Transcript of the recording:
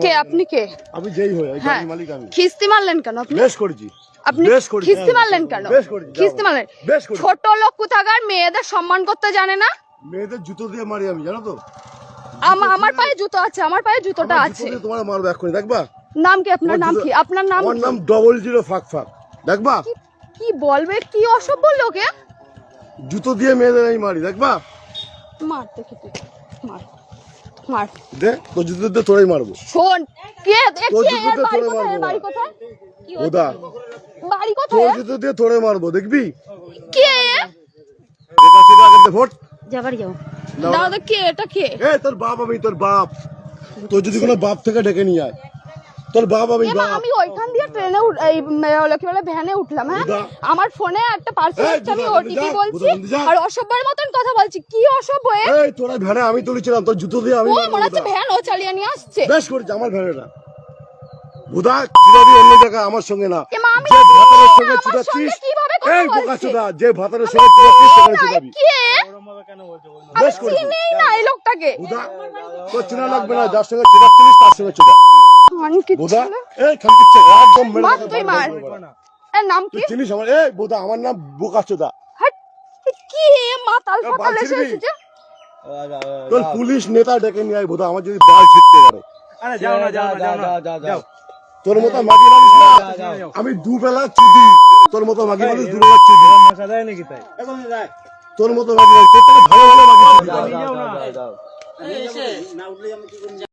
কে আপনি? কে আমি যেই হই গাড়ির মালিক আমি। খিস্তি মারলেন কেন আপনি? বেশ করেছি। আপনি খিস্তি মারলেন কেন? খিস্তি মারলেন? ছোট লোক কোথাকার, মেয়েদের সম্মান করতে জানে না। মেয়েদের জুতো দিয়ে মারি আমি, জানো তো? আমার পায়ে জুতো আছে, আমার পায়ে জুতোটা আছে। তোমার মারবো এক্ষুনি, দেখবা? নাম কি আপনার? নাম কি আপনার? নাম আমার নাম 00 ফাঁক ফাঁক, দেখবা? কি বলবে? কি অসভ্য লোকে। জুতো দিয়ে মেয়েদের আমি মারি, দেখবা? মার দেখি তুই, মার মার দে, তো জুতো দিয়ে তোরাই মারবো। শোন, কে বাড়ি কোথায়? ওদা বাড়ি কোথায়? তোর জুতো দিয়ে তোরে মারবো, দেখবি? কে? ভোট যাবাড়ি যাও। দাদা কে এটা? কে? তোর বাপ। আমি তোর বাপ। তোর যদি কোনো বাপ থেকে ডেকে নিয়ে আয়, তোর বাপ আমি বাপ। আমি ওইখান দিয়ে ট্রেনে কি বলে ভ্যানে উঠলাম। হ্যাঁ, আমার ফোনে একটা পার্সেল আসছে, আমি ওটিপি বলছি আর অসভ্যের মতন কথা বলছি। কি অসভ্য? এই তোরা ভ্যানে আমি তুলেছিলাম, তোর জুতো দিয়ে আমি। ও মনে হচ্ছে ভ্যান ও চালিয়ে নিয়ে আসছে। বেশ করেছে, আমার ভ্যানেটা বুদা চিরাবি অন্য জায়গা, আমার সঙ্গে না। যে ভাতারের সঙ্গে চিরাচ্ছিস, এই বোকাচোদা, যে ভাতারের সঙ্গে চিরাচ্ছিস সেখানে চিরাবি। বেশ করেছি। চিনি না এই লোকটাকে। বুদা তোর চিনা লাগবে না, যার সঙ্গে চিরাচ্ছিস তার সঙ্গে চিরা। বুদা এই খানকিচ্ছে একদম মেরে মার, তুই মার। এর নাম কি? চিনিস আমার? এই বুদা, আমার নাম বোকাচোদা। কি মাতাল ফাতাল এসেছে? তোর পুলিশ নেতা ডেকে নিয়ে আয় বুদা, আমার যদি বাল ছিটতে পারে। আরে যাও না, যাও না, যাও না, যাও। তোর মতো মাগি মানুষ না আমি, দুবেলা চুদি। তোর মতো মাগি মানুষ দুবেলা চুদি। মশা দেয় নাকি তাই? তোর মতো মাগি মানুষ, তোর থেকে ভালো ভালো মাগি চুদি। যাও না।